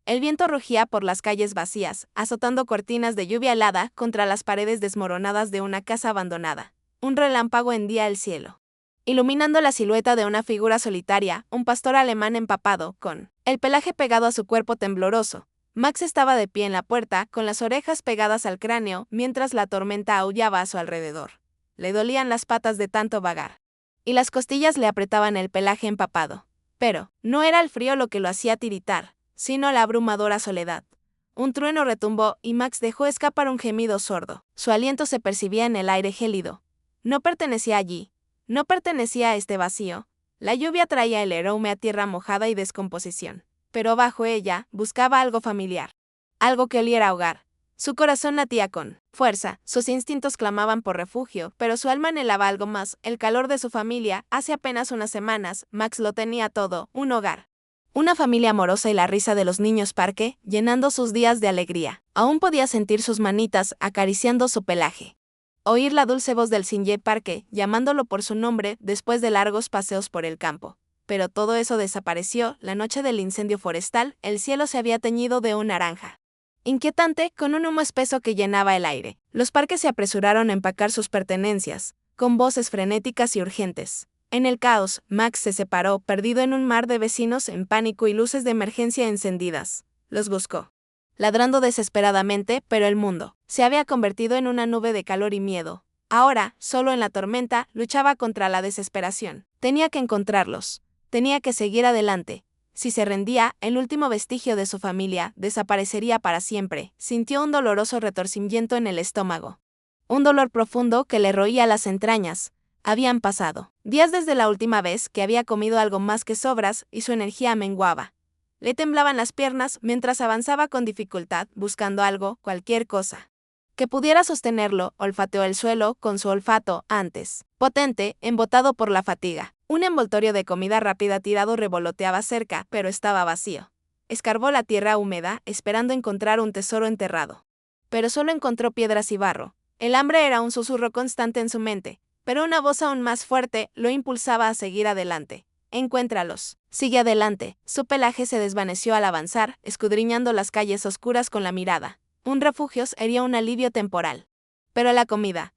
El viento rugía por las calles vacías, azotando cortinas de lluvia helada contra las paredes desmoronadas de una casa abandonada. Un relámpago hendía el cielo, iluminando la silueta de una figura solitaria, un pastor alemán empapado, con el pelaje pegado a su cuerpo tembloroso. Max estaba de pie en la puerta, con las orejas pegadas al cráneo, mientras la tormenta aullaba a su alrededor. Le dolían las patas de tanto vagar, y las costillas le apretaban el pelaje empapado. Pero no era el frío lo que lo hacía tiritar, sino la abrumadora soledad. Un trueno retumbó y Max dejó escapar un gemido sordo. Su aliento se percibía en el aire gélido. No pertenecía allí. No pertenecía a este vacío. La lluvia traía el aroma a tierra mojada y descomposición. Pero bajo ella buscaba algo familiar. Algo que oliera a hogar. Su corazón latía con fuerza, sus instintos clamaban por refugio, pero su alma anhelaba algo más, el calor de su familia. Hace apenas unas semanas, Max lo tenía todo, un hogar. Una familia amorosa y la risa de los niños parque, llenando sus días de alegría. Aún podía sentir sus manitas acariciando su pelaje. Oír la dulce voz del Sinje Parque, llamándolo por su nombre después de largos paseos por el campo. Pero todo eso desapareció. La noche del incendio forestal, el cielo se había teñido de un naranja inquietante, con un humo espeso que llenaba el aire. Los parques se apresuraron a empacar sus pertenencias, con voces frenéticas y urgentes. En el caos, Max se separó, perdido en un mar de vecinos en pánico y luces de emergencia encendidas. Los buscó, ladrando desesperadamente, pero el mundo se había convertido en una nube de calor y miedo. Ahora, solo en la tormenta, luchaba contra la desesperación. Tenía que encontrarlos. Tenía que seguir adelante. Si se rendía, el último vestigio de su familia desaparecería para siempre. Sintió un doloroso retorcimiento en el estómago. Un dolor profundo que le roía las entrañas. Habían pasado días desde la última vez que había comido algo más que sobras y su energía menguaba. Le temblaban las piernas mientras avanzaba con dificultad, buscando algo, cualquier cosa que pudiera sostenerlo. Olfateó el suelo con su olfato, antes potente, embotado por la fatiga. Un envoltorio de comida rápida tirado revoloteaba cerca, pero estaba vacío. Escarbó la tierra húmeda, esperando encontrar un tesoro enterrado. Pero solo encontró piedras y barro. El hambre era un susurro constante en su mente, pero una voz aún más fuerte lo impulsaba a seguir adelante. Encuéntralos. Sigue adelante. Su pelaje se desvaneció al avanzar, escudriñando las calles oscuras con la mirada. Un refugio sería un alivio temporal. Pero la comida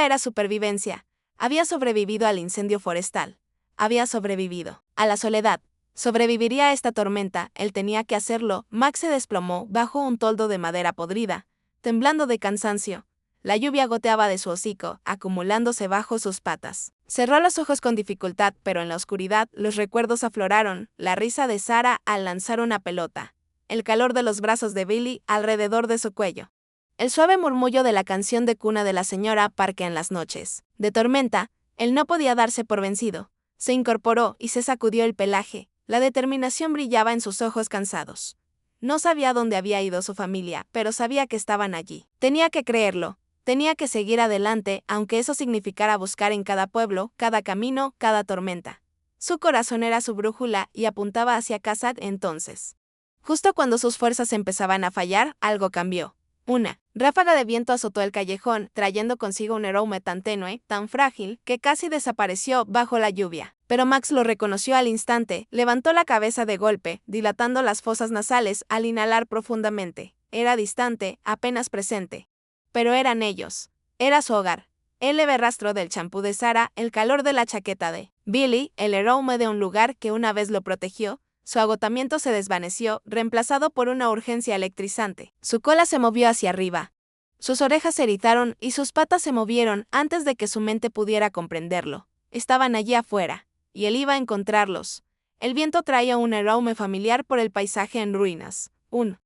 era supervivencia. Había sobrevivido al incendio forestal. Había sobrevivido a la soledad. Sobreviviría a esta tormenta. Él tenía que hacerlo. Max se desplomó bajo un toldo de madera podrida, temblando de cansancio. La lluvia goteaba de su hocico, acumulándose bajo sus patas. Cerró los ojos con dificultad, pero en la oscuridad los recuerdos afloraron. La risa de Sarah al lanzar una pelota. El calor de los brazos de Billy alrededor de su cuello. El suave murmullo de la canción de cuna de la señora Parque en las noches de tormenta. Él no podía darse por vencido. Se incorporó y se sacudió el pelaje. La determinación brillaba en sus ojos cansados. No sabía dónde había ido su familia, pero sabía que estaban allí. Tenía que creerlo. Tenía que seguir adelante, aunque eso significara buscar en cada pueblo, cada camino, cada tormenta. Su corazón era su brújula y apuntaba hacia casa entonces. Justo cuando sus fuerzas empezaban a fallar, algo cambió. Una ráfaga de viento azotó el callejón, trayendo consigo un aroma tan tenue, tan frágil, que casi desapareció bajo la lluvia. Pero Max lo reconoció al instante, levantó la cabeza de golpe, dilatando las fosas nasales al inhalar profundamente. Era distante, apenas presente. Pero eran ellos. Era su hogar. El leve rastro del champú de Sarah, el calor de la chaqueta de Billy, el aroma de un lugar que una vez lo protegió. Su agotamiento se desvaneció, reemplazado por una urgencia electrizante. Su cola se movió hacia arriba. Sus orejas se irritaron y sus patas se movieron antes de que su mente pudiera comprenderlo. Estaban allí afuera, y él iba a encontrarlos. El viento traía un aroma familiar por el paisaje en ruinas. Un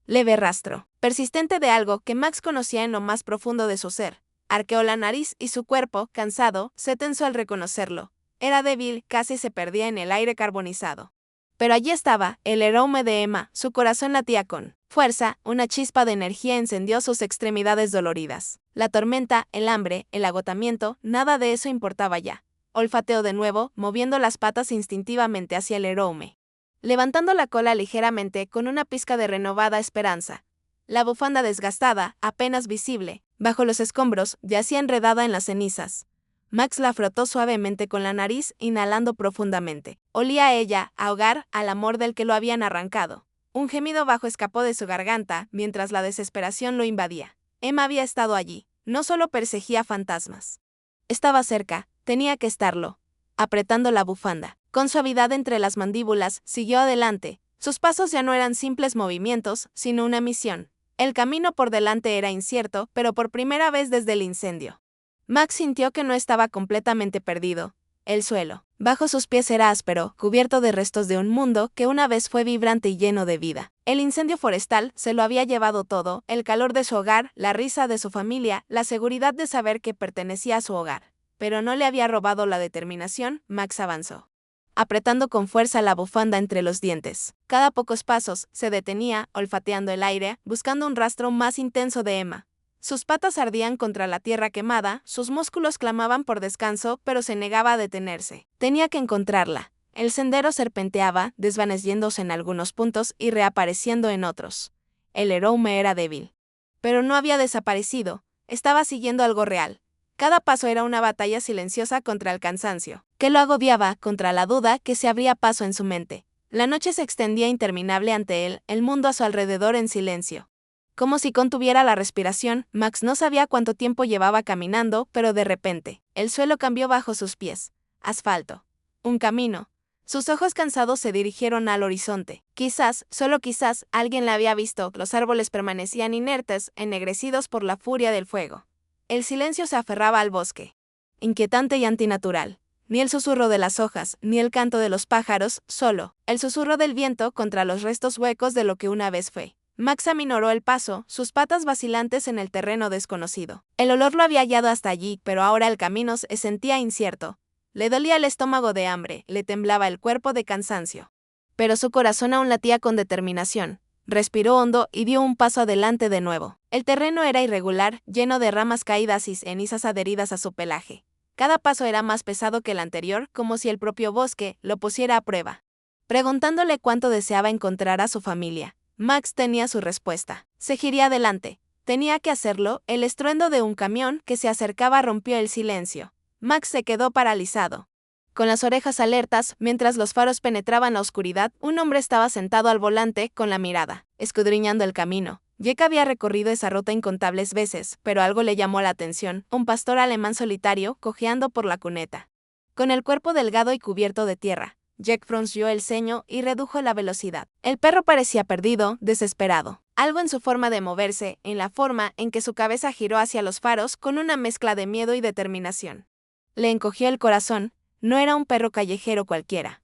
leve rastro persistente de algo que Max conocía en lo más profundo de su ser. Arqueó la nariz y su cuerpo, cansado, se tensó al reconocerlo. Era débil, casi se perdía en el aire carbonizado. Pero allí estaba, el aroma de Emma. Su corazón latía con fuerza, una chispa de energía encendió sus extremidades doloridas. La tormenta, el hambre, el agotamiento, nada de eso importaba ya. Olfateó de nuevo, moviendo las patas instintivamente hacia el aroma. Levantando la cola ligeramente con una pizca de renovada esperanza. La bufanda desgastada, apenas visible, bajo los escombros, yacía enredada en las cenizas. Max la frotó suavemente con la nariz, inhalando profundamente. Olía a ella, a hogar, al amor del que lo habían arrancado. Un gemido bajo escapó de su garganta mientras la desesperación lo invadía. Emma había estado allí, no solo perseguía fantasmas. Estaba cerca, tenía que estarlo. Apretando la bufanda, con suavidad entre las mandíbulas, siguió adelante. Sus pasos ya no eran simples movimientos, sino una misión. El camino por delante era incierto, pero por primera vez desde el incendio. Max sintió que no estaba completamente perdido. El suelo, bajo sus pies era áspero, cubierto de restos de un mundo que una vez fue vibrante y lleno de vida. El incendio forestal se lo había llevado todo, el calor de su hogar, la risa de su familia, la seguridad de saber que pertenecía a su hogar. Pero no le había robado la determinación. Max avanzó, apretando con fuerza la bufanda entre los dientes. Cada pocos pasos, se detenía, olfateando el aire, buscando un rastro más intenso de Emma. Sus patas ardían contra la tierra quemada, sus músculos clamaban por descanso, pero se negaba a detenerse. Tenía que encontrarla. El sendero serpenteaba, desvaneciéndose en algunos puntos y reapareciendo en otros. El aroma era débil. Pero no había desaparecido, estaba siguiendo algo real. Cada paso era una batalla silenciosa contra el cansancio, que lo agobiaba, contra la duda que se abría paso en su mente. La noche se extendía interminable ante él, el mundo a su alrededor en silencio. Como si contuviera la respiración, Max no sabía cuánto tiempo llevaba caminando, pero de repente, el suelo cambió bajo sus pies. Asfalto. Un camino. Sus ojos cansados se dirigieron al horizonte. Quizás, solo quizás, alguien la había visto. Los árboles permanecían inertes, ennegrecidos por la furia del fuego. El silencio se aferraba al bosque. Inquietante y antinatural. Ni el susurro de las hojas, ni el canto de los pájaros, solo el susurro del viento contra los restos huecos de lo que una vez fue. Max aminoró el paso, sus patas vacilantes en el terreno desconocido. El olor lo había hallado hasta allí, pero ahora el camino se sentía incierto. Le dolía el estómago de hambre, le temblaba el cuerpo de cansancio. Pero su corazón aún latía con determinación. Respiró hondo y dio un paso adelante de nuevo. El terreno era irregular, lleno de ramas caídas y cenizas adheridas a su pelaje. Cada paso era más pesado que el anterior, como si el propio bosque lo pusiera a prueba. Preguntándole cuánto deseaba encontrar a su familia, Max tenía su respuesta. Seguiría adelante. Tenía que hacerlo. El estruendo de un camión que se acercaba rompió el silencio. Max se quedó paralizado. Con las orejas alertas, mientras los faros penetraban la oscuridad, un hombre estaba sentado al volante, con la mirada, escudriñando el camino. Jake había recorrido esa ruta incontables veces, pero algo le llamó la atención: un pastor alemán solitario, cojeando por la cuneta. Con el cuerpo delgado y cubierto de tierra, Jake frunció el ceño y redujo la velocidad. El perro parecía perdido, desesperado. Algo en su forma de moverse, en la forma en que su cabeza giró hacia los faros, con una mezcla de miedo y determinación. Le encogió el corazón. No era un perro callejero cualquiera.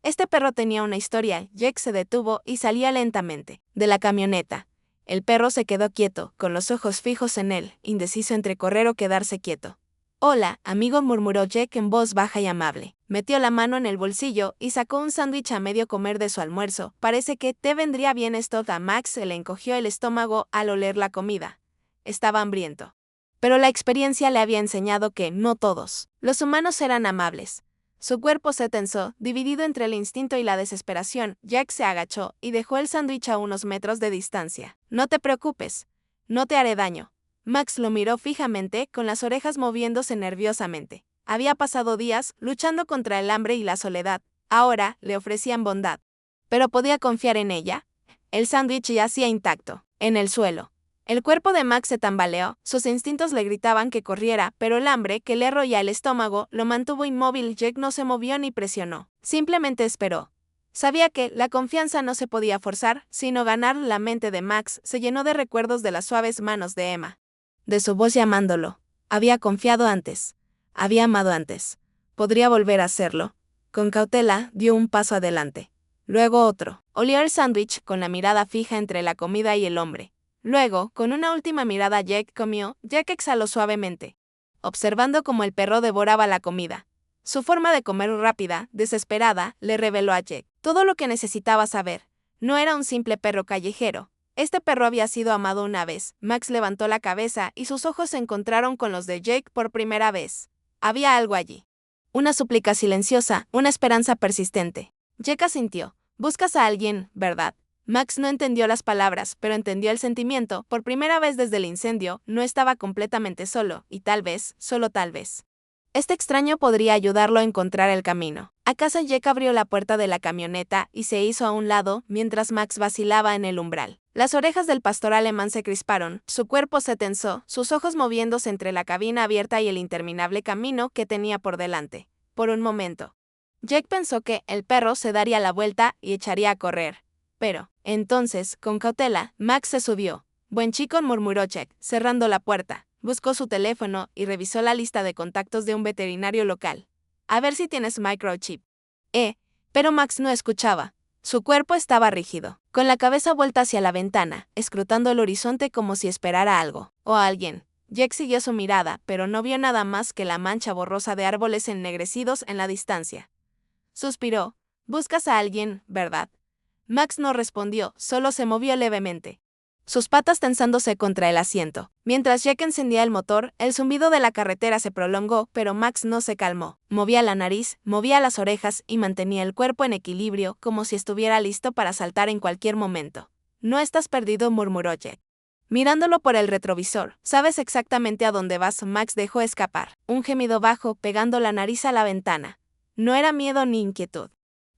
Este perro tenía una historia. Jake se detuvo y salía lentamente de la camioneta. El perro se quedó quieto, con los ojos fijos en él, indeciso entre correr o quedarse quieto. «Hola, amigo», murmuró Jake en voz baja y amable. Metió la mano en el bolsillo y sacó un sándwich a medio comer de su almuerzo. «Parece que te vendría bien esto». A Max se le encogió el estómago al oler la comida. Estaba hambriento. Pero la experiencia le había enseñado que no todos los humanos eran amables. Su cuerpo se tensó, dividido entre el instinto y la desesperación. Jake se agachó y dejó el sándwich a unos metros de distancia. «No te preocupes. No te haré daño». Max lo miró fijamente, con las orejas moviéndose nerviosamente. Había pasado días luchando contra el hambre y la soledad. Ahora le ofrecían bondad. ¿Pero podía confiar en ella? El sándwich yacía intacto, en el suelo. El cuerpo de Max se tambaleó, sus instintos le gritaban que corriera, pero el hambre, que le roía el estómago, lo mantuvo inmóvil. Jake no se movió ni presionó. Simplemente esperó. Sabía que la confianza no se podía forzar, sino ganar. La mente de Max se llenó de recuerdos de las suaves manos de Emma, de su voz llamándolo. Había confiado antes. Había amado antes. Podría volver a hacerlo. Con cautela, dio un paso adelante. Luego otro. Olió el sándwich, con la mirada fija entre la comida y el hombre. Luego, con una última mirada, Jake comió. Jake exhaló suavemente, observando cómo el perro devoraba la comida. Su forma de comer rápida, desesperada, le reveló a Jake todo lo que necesitaba saber. No era un simple perro callejero. Este perro había sido amado una vez. Max levantó la cabeza y sus ojos se encontraron con los de Jake por primera vez. Había algo allí. Una súplica silenciosa, una esperanza persistente. Jake asintió. «Buscas a alguien, ¿verdad?» Max no entendió las palabras, pero entendió el sentimiento. Por primera vez desde el incendio, no estaba completamente solo, y tal vez, solo tal vez, Este extraño podría ayudarlo a encontrar el camino. ¿Acaso Jack abrió la puerta de la camioneta y se hizo a un lado mientras Max vacilaba en el umbral? Las orejas del pastor alemán se crisparon, su cuerpo se tensó, sus ojos moviéndose entre la cabina abierta y el interminable camino que tenía por delante. Por un momento, Jack pensó que el perro se daría la vuelta y echaría a correr. Pero, entonces, con cautela, Max se subió. «Buen chico», murmuró Jack, cerrando la puerta. Buscó su teléfono y revisó la lista de contactos de un veterinario local. «A ver si tienes microchip». Pero Max no escuchaba. Su cuerpo estaba rígido, con la cabeza vuelta hacia la ventana, escrutando el horizonte como si esperara algo, o a alguien. Jack siguió su mirada, pero no vio nada más que la mancha borrosa de árboles ennegrecidos en la distancia. Suspiró. «Buscas a alguien, ¿verdad?» Max no respondió, solo se movió levemente, sus patas tensándose contra el asiento. Mientras Jack encendía el motor, el zumbido de la carretera se prolongó, pero Max no se calmó. Movía la nariz, movía las orejas y mantenía el cuerpo en equilibrio, como si estuviera listo para saltar en cualquier momento. «No estás perdido», murmuró Jack, mirándolo por el retrovisor. «Sabes exactamente a dónde vas». Max dejó escapar un gemido bajo, pegando la nariz a la ventana. No era miedo ni inquietud,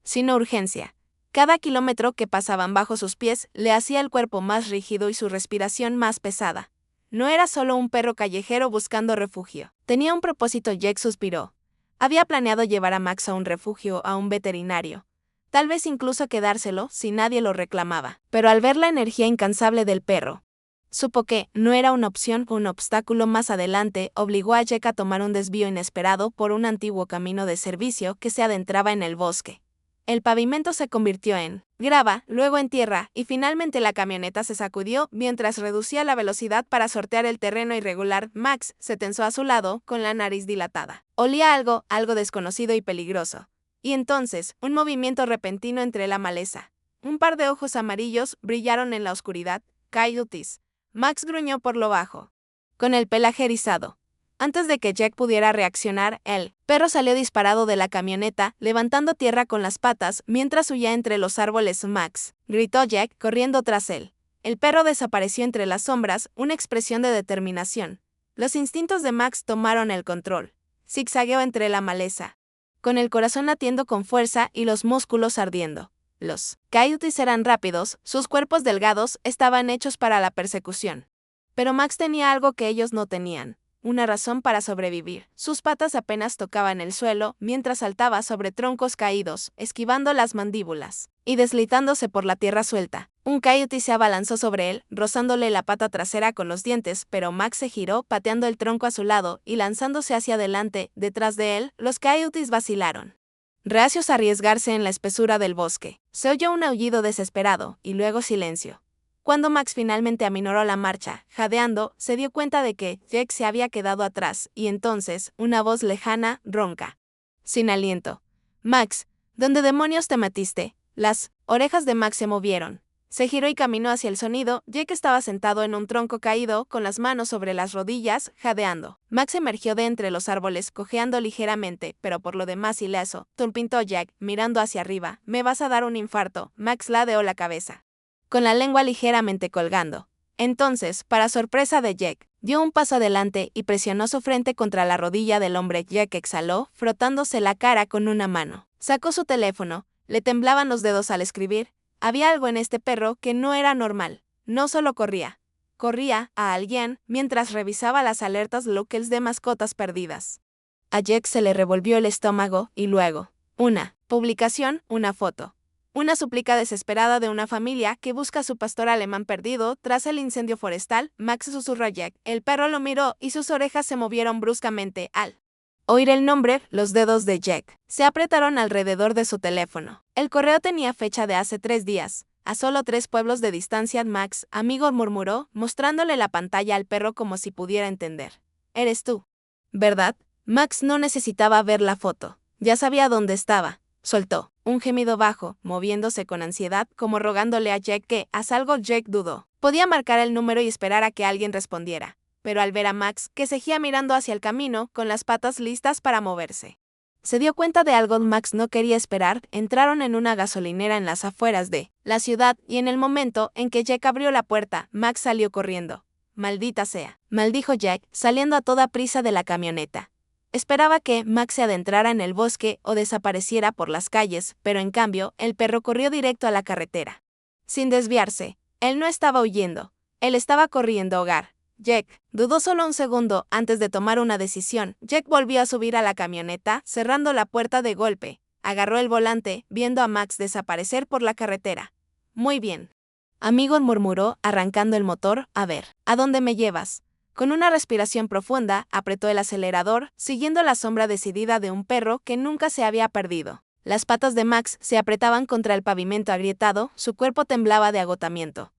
sino urgencia. Cada kilómetro que pasaban bajo sus pies le hacía el cuerpo más rígido y su respiración más pesada. No era solo un perro callejero buscando refugio. Tenía un propósito. Jack suspiró. Había planeado llevar a Max a un refugio, a un veterinario. Tal vez incluso quedárselo si nadie lo reclamaba. Pero al ver la energía incansable del perro, supo que no era una opción. Un obstáculo más adelante obligó a Jack a tomar un desvío inesperado por un antiguo camino de servicio que se adentraba en el bosque. El pavimento se convirtió en grava, luego en tierra, y finalmente la camioneta se sacudió mientras reducía la velocidad para sortear el terreno irregular. Max se tensó a su lado, con la nariz dilatada. Olía algo desconocido y peligroso. Y entonces, un movimiento repentino entre la maleza. Un par de ojos amarillos brillaron en la oscuridad. «Coyotes». Max gruñó por lo bajo, con el pelaje erizado. Antes de que Jack pudiera reaccionar, el perro salió disparado de la camioneta, levantando tierra con las patas mientras huía entre los árboles. «Max», gritó Jack, corriendo tras él. El perro desapareció entre las sombras, una expresión de determinación. Los instintos de Max tomaron el control. Zigzagueó entre la maleza, con el corazón latiendo con fuerza y los músculos ardiendo. Los coyotes eran rápidos, sus cuerpos delgados estaban hechos para la persecución. Pero Max tenía algo que ellos no tenían. Una razón para sobrevivir. Sus patas apenas tocaban el suelo mientras saltaba sobre troncos caídos, esquivando las mandíbulas y deslizándose por la tierra suelta. Un coyote se abalanzó sobre él, rozándole la pata trasera con los dientes, pero Max se giró, pateando el tronco a su lado y lanzándose hacia adelante. Detrás de él, los coyotes vacilaron, reacios a arriesgarse en la espesura del bosque. Se oyó un aullido desesperado y luego silencio. Cuando Max finalmente aminoró la marcha, jadeando, se dio cuenta de que Jack se había quedado atrás, y entonces, una voz lejana, ronca, sin aliento. «Max, ¿dónde demonios te metiste?» Las orejas de Max se movieron. Se giró y caminó hacia el sonido. Jack estaba sentado en un tronco caído, con las manos sobre las rodillas, jadeando. Max emergió de entre los árboles, cojeando ligeramente, pero por lo demás ileso. «Tulpintó Jack, mirando hacia arriba. «Me vas a dar un infarto». Max ladeó la cabeza, con la lengua ligeramente colgando. Entonces, para sorpresa de Jack, dio un paso adelante y presionó su frente contra la rodilla del hombre. Jack exhaló, frotándose la cara con una mano. Sacó su teléfono, le temblaban los dedos al escribir. Había algo en este perro que no era normal. No solo corría a alguien mientras revisaba las alertas locales de mascotas perdidas. A Jack se le revolvió el estómago y luego, una publicación, una foto. Una súplica desesperada de una familia que busca a su pastor alemán perdido tras el incendio forestal. Max susurró a Jack. El perro lo miró y sus orejas se movieron bruscamente al oír el nombre. Los dedos de Jack se apretaron alrededor de su teléfono. El correo tenía fecha de hace 3 días, a solo 3 pueblos de distancia. «Max, amigo», murmuró, mostrándole la pantalla al perro como si pudiera entender. «Eres tú, ¿verdad?» Max no necesitaba ver la foto. Ya sabía dónde estaba. Soltó un gemido bajo, moviéndose con ansiedad, como rogándole a Jack que, haz algo. Jack dudó. Podía marcar el número y esperar a que alguien respondiera, pero al ver a Max, que seguía mirando hacia el camino, con las patas listas para moverse, se dio cuenta de algo. Max no quería esperar. Entraron en una gasolinera en las afueras de la ciudad, y en el momento en que Jack abrió la puerta, Max salió corriendo. «Maldita sea», maldijo Jack, saliendo a toda prisa de la camioneta. Esperaba que Max se adentrara en el bosque o desapareciera por las calles, pero en cambio, el perro corrió directo a la carretera. Sin desviarse, él no estaba huyendo, él estaba corriendo a hogar. Jack dudó solo un segundo antes de tomar una decisión. Jack volvió a subir a la camioneta, cerrando la puerta de golpe. Agarró el volante, viendo a Max desaparecer por la carretera. Muy bien. Amigo, murmuró, arrancando el motor. A ver, ¿a dónde me llevas? Con una respiración profunda, apretó el acelerador, siguiendo la sombra decidida de un perro que nunca se había perdido. Las patas de Max se apretaban contra el pavimento agrietado, su cuerpo temblaba de agotamiento.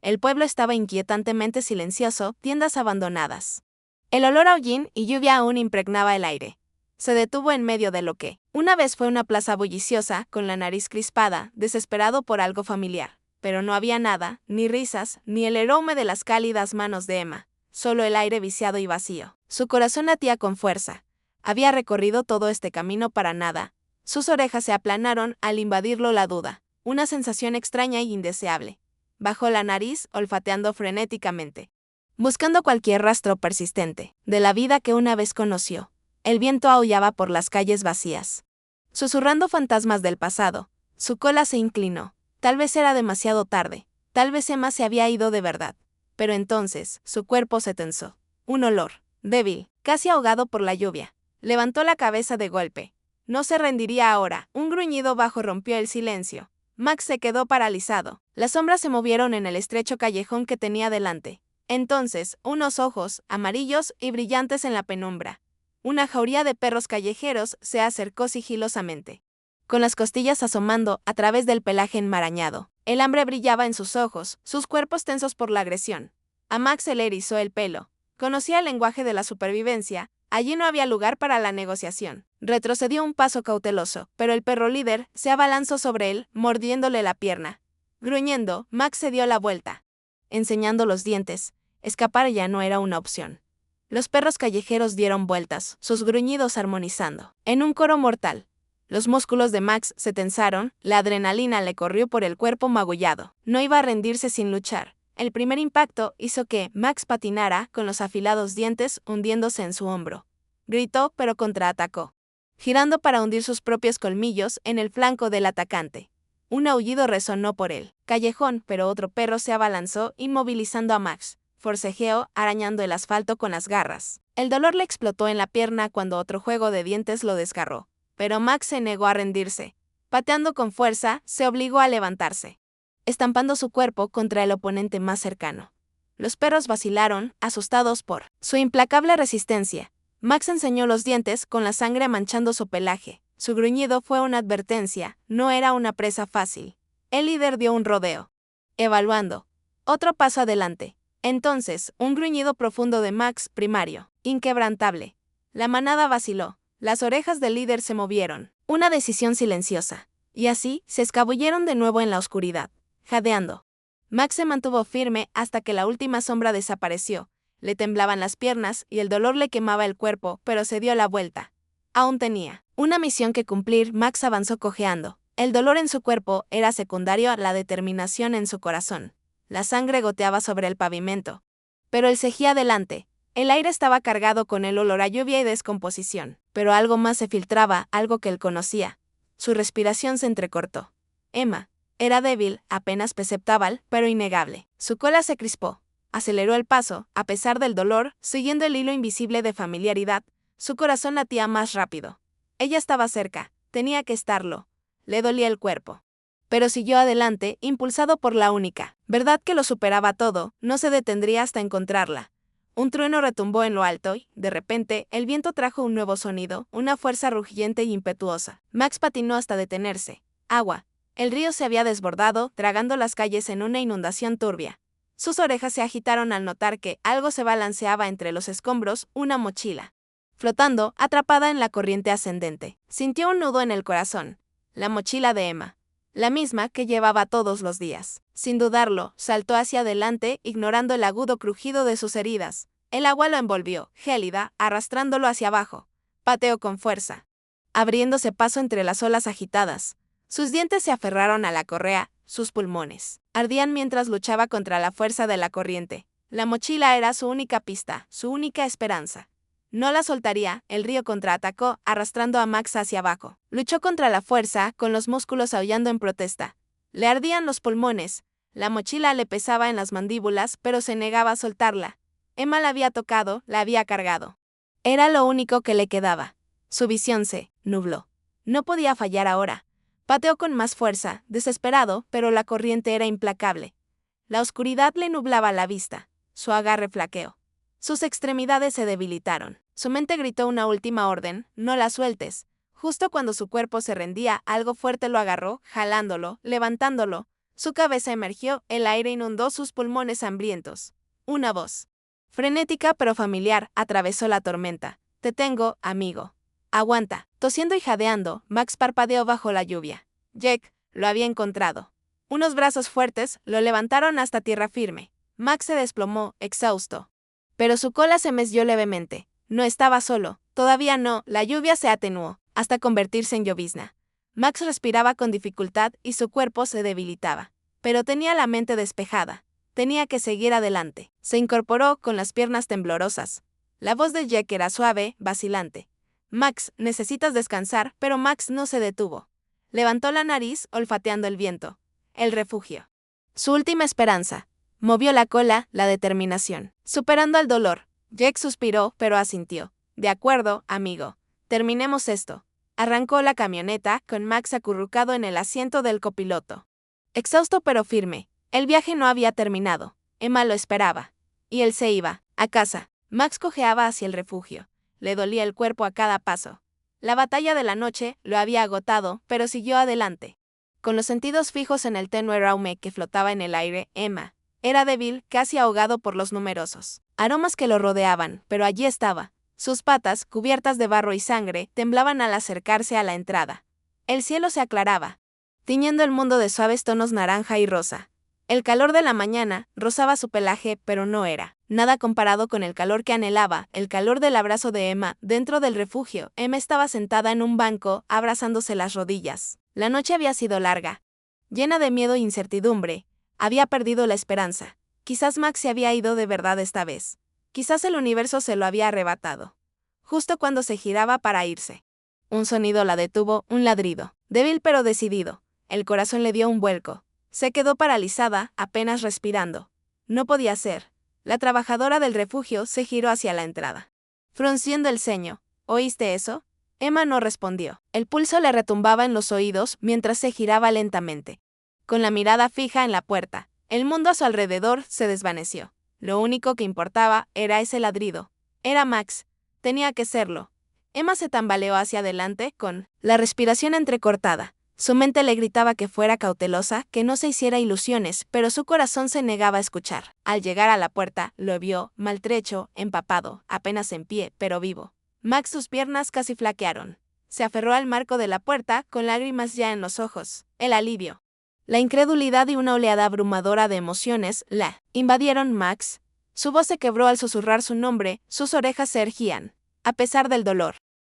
El pueblo estaba inquietantemente silencioso, tiendas abandonadas. El olor a hollín y lluvia aún impregnaba el aire. Se detuvo en medio de lo que, una vez fue una plaza bulliciosa, con la nariz crispada, desesperado por algo familiar. Pero no había nada, ni risas, ni el aroma de las cálidas manos de Emma. Solo el aire viciado y vacío. Su corazón latía con fuerza. Había recorrido todo este camino para nada. Sus orejas se aplanaron al invadirlo la duda, una sensación extraña e indeseable. Bajó la nariz, olfateando frenéticamente, buscando cualquier rastro persistente de la vida que una vez conoció. El viento aullaba por las calles vacías, susurrando fantasmas del pasado. Su cola se inclinó. Tal vez era demasiado tarde. Tal vez Emma se había ido de verdad. Pero entonces, su cuerpo se tensó. Un olor, débil, casi ahogado por la lluvia. Levantó la cabeza de golpe. No se rendiría ahora. Un gruñido bajo rompió el silencio. Max se quedó paralizado. Las sombras se movieron en el estrecho callejón que tenía delante. Entonces, unos ojos, amarillos y brillantes en la penumbra. Una jauría de perros callejeros se acercó sigilosamente, con las costillas asomando a través del pelaje enmarañado. El hambre brillaba en sus ojos, sus cuerpos tensos por la agresión. A Max se le erizó el pelo. Conocía el lenguaje de la supervivencia. Allí no había lugar para la negociación. Retrocedió un paso cauteloso, pero el perro líder se abalanzó sobre él, mordiéndole la pierna. Gruñendo, Max se dio la vuelta, enseñando los dientes. Escapar ya no era una opción. Los perros callejeros dieron vueltas, sus gruñidos armonizando, en un coro mortal. Los músculos de Max se tensaron, la adrenalina le corrió por el cuerpo magullado. No iba a rendirse sin luchar. El primer impacto hizo que Max patinara con los afilados dientes hundiéndose en su hombro. Gritó, pero contraatacó, girando para hundir sus propios colmillos en el flanco del atacante. Un aullido resonó por el callejón, pero otro perro se abalanzó, inmovilizando a Max. Forcejeó, arañando el asfalto con las garras. El dolor le explotó en la pierna cuando otro juego de dientes lo desgarró. Pero Max se negó a rendirse. Pateando con fuerza, se obligó a levantarse, estampando su cuerpo contra el oponente más cercano. Los perros vacilaron, asustados por su implacable resistencia. Max enseñó los dientes, con la sangre manchando su pelaje. Su gruñido fue una advertencia, no era una presa fácil. El líder dio un rodeo, evaluando. Otro paso adelante. Entonces, un gruñido profundo de Max, primario, inquebrantable. La manada vaciló. Las orejas del líder se movieron. Una decisión silenciosa. Y así, se escabulleron de nuevo en la oscuridad, jadeando. Max se mantuvo firme hasta que la última sombra desapareció. Le temblaban las piernas y el dolor le quemaba el cuerpo, pero se dio la vuelta. Aún tenía una misión que cumplir. Max avanzó cojeando. El dolor en su cuerpo era secundario a la determinación en su corazón. La sangre goteaba sobre el pavimento. Pero él seguía adelante. El aire estaba cargado con el olor a lluvia y descomposición, pero algo más se filtraba, algo que él conocía. Su respiración se entrecortó. Emma era débil, apenas perceptible, pero innegable. Su cola se crispó. Aceleró el paso, a pesar del dolor, siguiendo el hilo invisible de familiaridad. Su corazón latía más rápido. Ella estaba cerca, tenía que estarlo. Le dolía el cuerpo. Pero siguió adelante, impulsado por la única verdad que lo superaba todo. No se detendría hasta encontrarla. Un trueno retumbó en lo alto y, de repente, el viento trajo un nuevo sonido, una fuerza rugiente y impetuosa. Max patinó hasta detenerse. Agua. El río se había desbordado, tragando las calles en una inundación turbia. Sus orejas se agitaron al notar que algo se balanceaba entre los escombros, una mochila, flotando, atrapada en la corriente ascendente. Sintió un nudo en el corazón. La mochila de Emma. La misma que llevaba todos los días. Sin dudarlo, saltó hacia adelante, ignorando el agudo crujido de sus heridas. El agua lo envolvió, gélida, arrastrándolo hacia abajo. Pateó con fuerza, abriéndose paso entre las olas agitadas. Sus dientes se aferraron a la correa, sus pulmones ardían mientras luchaba contra la fuerza de la corriente. La mochila era su única pista, su única esperanza. No la soltaría. El río contraatacó, arrastrando a Max hacia abajo. Luchó contra la fuerza, con los músculos aullando en protesta. Le ardían los pulmones. La mochila le pesaba en las mandíbulas, pero se negaba a soltarla. Emma la había tocado, la había cargado. Era lo único que le quedaba. Su visión se nubló. No podía fallar ahora. Pateó con más fuerza, desesperado, pero la corriente era implacable. La oscuridad le nublaba la vista. Su agarre flaqueó. Sus extremidades se debilitaron. Su mente gritó una última orden: no la sueltes. Justo cuando su cuerpo se rendía, algo fuerte lo agarró, jalándolo, levantándolo. Su cabeza emergió, el aire inundó sus pulmones hambrientos. Una voz, frenética pero familiar, atravesó la tormenta. Te tengo, amigo. Aguanta. Tosiendo y jadeando, Max parpadeó bajo la lluvia. Jake lo había encontrado. Unos brazos fuertes lo levantaron hasta tierra firme. Max se desplomó, exhausto. Pero su cola se meció levemente. No estaba solo. Todavía no. La lluvia se atenuó, hasta convertirse en llovizna. Max respiraba con dificultad y su cuerpo se debilitaba. Pero tenía la mente despejada. Tenía que seguir adelante. Se incorporó con las piernas temblorosas. La voz de Jake era suave, vacilante. Max, necesitas descansar, pero Max no se detuvo. Levantó la nariz, olfateando el viento. El refugio. Su última esperanza. Movió la cola, la determinación. Superando el dolor. Jake suspiró, pero asintió. De acuerdo, amigo. Terminemos esto. Arrancó la camioneta, con Max acurrucado en el asiento del copiloto. Exhausto pero firme. El viaje no había terminado. Emma lo esperaba. Y él se iba, a casa. Max cojeaba hacia el refugio. Le dolía el cuerpo a cada paso. La batalla de la noche lo había agotado, pero siguió adelante. Con los sentidos fijos en el tenue raume que flotaba en el aire, Emma era débil, casi ahogado por los numerosos aromas que lo rodeaban, pero allí estaba. Sus patas, cubiertas de barro y sangre, temblaban al acercarse a la entrada. El cielo se aclaraba, tiñendo el mundo de suaves tonos naranja y rosa. El calor de la mañana rozaba su pelaje, pero no era nada comparado con el calor que anhelaba, el calor del abrazo de Emma dentro del refugio. Emma estaba sentada en un banco, abrazándose las rodillas. La noche había sido larga, llena de miedo e incertidumbre. Había perdido la esperanza. Quizás Max se había ido de verdad esta vez. Quizás el universo se lo había arrebatado. Justo cuando se giraba para irse. Un sonido la detuvo, un ladrido. Débil pero decidido. El corazón le dio un vuelco. Se quedó paralizada, apenas respirando. No podía ser. La trabajadora del refugio se giró hacia la entrada. Frunciendo el ceño. ¿Oíste eso? Emma no respondió. El pulso le retumbaba en los oídos mientras se giraba lentamente. Con la mirada fija en la puerta, el mundo a su alrededor se desvaneció. Lo único que importaba era ese ladrido. Era Max. Tenía que serlo. Emma se tambaleó hacia adelante con la respiración entrecortada. Su mente le gritaba que fuera cautelosa, que no se hiciera ilusiones, pero su corazón se negaba a escuchar. Al llegar a la puerta, lo vio, maltrecho, empapado, apenas en pie, pero vivo. Max, sus piernas casi flaquearon. Se aferró al marco de la puerta, con lágrimas ya en los ojos. El alivio, la incredulidad y una oleada abrumadora de emociones la invadieron Max. Su voz se quebró al susurrar su nombre, sus orejas se erguían. A pesar del dolor,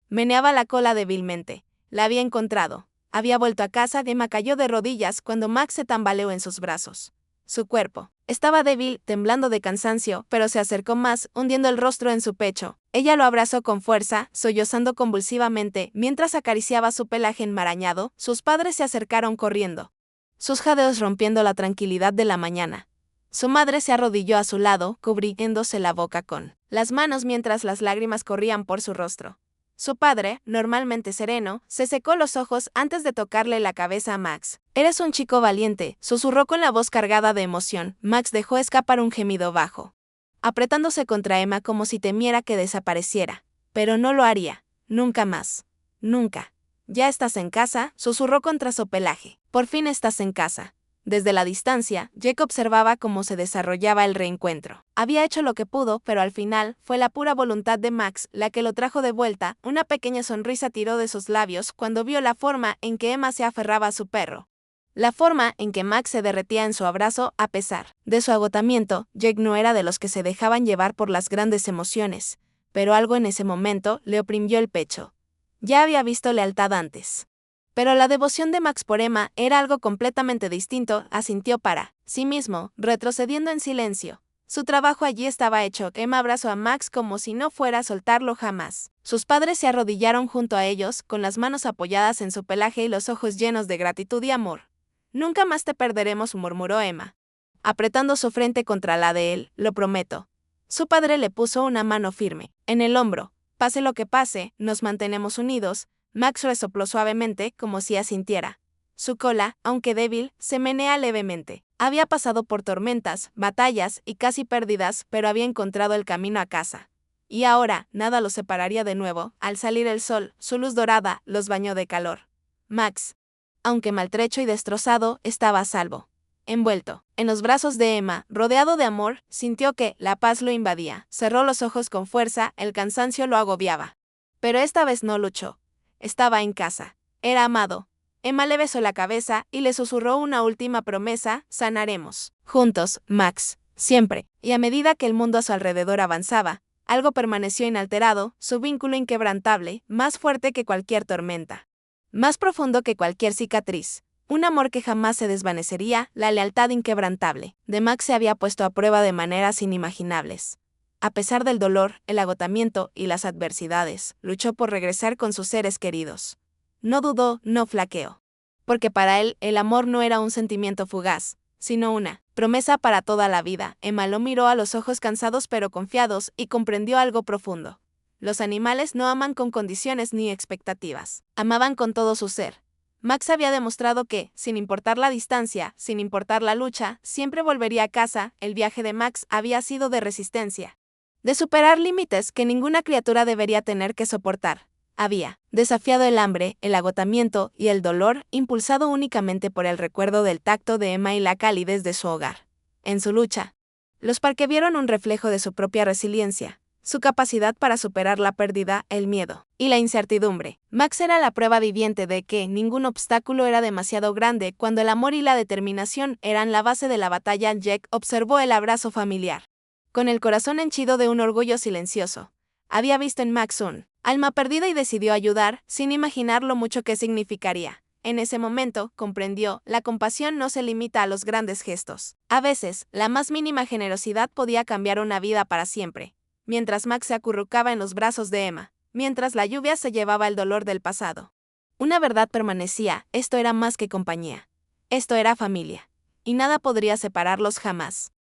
meneaba la cola débilmente. La había encontrado. Había vuelto a casa. Emma cayó de rodillas cuando Max se tambaleó en sus brazos. Su cuerpo estaba débil, temblando de cansancio, pero se acercó más, hundiendo el rostro en su pecho. Ella lo abrazó con fuerza, sollozando convulsivamente, mientras acariciaba su pelaje enmarañado. Sus padres se acercaron corriendo, sus jadeos rompiendo la tranquilidad de la mañana. Su madre se arrodilló a su lado, cubriéndose la boca con las manos mientras las lágrimas corrían por su rostro. Su padre, normalmente sereno, se secó los ojos antes de tocarle la cabeza a Max. «Eres un chico valiente», susurró con la voz cargada de emoción. Max dejó escapar un gemido bajo, apretándose contra Emma como si temiera que desapareciera. Pero no lo haría. Nunca más. Nunca. «Ya estás en casa», susurró contra su pelaje. «Por fin estás en casa». Desde la distancia, Jake observaba cómo se desarrollaba el reencuentro. Había hecho lo que pudo, pero al final, fue la pura voluntad de Max la que lo trajo de vuelta. Una pequeña sonrisa tiró de sus labios cuando vio la forma en que Emma se aferraba a su perro. La forma en que Max se derretía en su abrazo a pesar de su agotamiento. Jake no era de los que se dejaban llevar por las grandes emociones, pero algo en ese momento le oprimió el pecho. Ya había visto lealtad antes. Pero la devoción de Max por Emma era algo completamente distinto. Asintió para sí mismo, retrocediendo en silencio. Su trabajo allí estaba hecho. Emma abrazó a Max como si no fuera a soltarlo jamás. Sus padres se arrodillaron junto a ellos, con las manos apoyadas en su pelaje y los ojos llenos de gratitud y amor. Nunca más te perderemos, murmuró Emma, apretando su frente contra la de él, lo prometo. Su padre le puso una mano firme en el hombro. Pase lo que pase, nos mantenemos unidos. Max resopló suavemente, como si asintiera. Su cola, aunque débil, se menea levemente. Había pasado por tormentas, batallas y casi pérdidas, pero había encontrado el camino a casa. Y ahora, nada los separaría de nuevo. Al salir el sol, su luz dorada los bañó de calor. Max, aunque maltrecho y destrozado, estaba a salvo. Envuelto en los brazos de Emma, rodeado de amor, sintió que la paz lo invadía. Cerró los ojos con fuerza, el cansancio lo agobiaba. Pero esta vez no luchó. Estaba en casa. Era amado. Emma le besó la cabeza y le susurró una última promesa: sanaremos. Juntos, Max. Siempre. Y a medida que el mundo a su alrededor avanzaba, algo permaneció inalterado, su vínculo inquebrantable, más fuerte que cualquier tormenta. Más profundo que cualquier cicatriz. Un amor que jamás se desvanecería, la lealtad inquebrantable de Max se había puesto a prueba de maneras inimaginables. A pesar del dolor, el agotamiento y las adversidades, luchó por regresar con sus seres queridos. No dudó, no flaqueó. Porque para él, el amor no era un sentimiento fugaz, sino una promesa para toda la vida. Emma lo miró a los ojos cansados pero confiados y comprendió algo profundo. Los animales no aman con condiciones ni expectativas. Amaban con todo su ser. Max había demostrado que, sin importar la distancia, sin importar la lucha, siempre volvería a casa. El viaje de Max había sido de resistencia. De superar límites que ninguna criatura debería tener que soportar. Había desafiado el hambre, el agotamiento y el dolor, impulsado únicamente por el recuerdo del tacto de Emma y la calidez de su hogar. En su lucha, los Parque vieron un reflejo de su propia resiliencia, su capacidad para superar la pérdida, el miedo y la incertidumbre. Max era la prueba viviente de que ningún obstáculo era demasiado grande cuando el amor y la determinación eran la base de la batalla. Jack observó el abrazo familiar. Con el corazón henchido de un orgullo silencioso, había visto en Max un alma perdida y decidió ayudar, sin imaginar lo mucho que significaría. En ese momento, comprendió, la compasión no se limita a los grandes gestos. A veces, la más mínima generosidad podía cambiar una vida para siempre. Mientras Max se acurrucaba en los brazos de Emma, mientras la lluvia se llevaba el dolor del pasado. Una verdad permanecía: esto era más que compañía. Esto era familia. Y nada podría separarlos jamás.